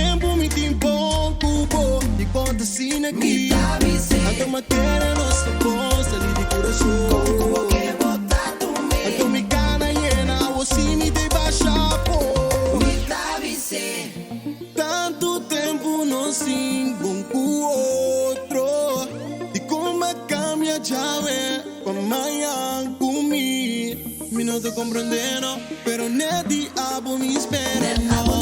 tempo mi timpo cubo e conta assim aqui. Até me querer nossa bolsa ali de coração. Como que botar tu me? Até me cana llena, você me de baixar pô. Me avise. Tanto tempo não se com o outro. E como cambia já é com amanhã comigo. Me não tô compreendendo, pero nem diabo me espera.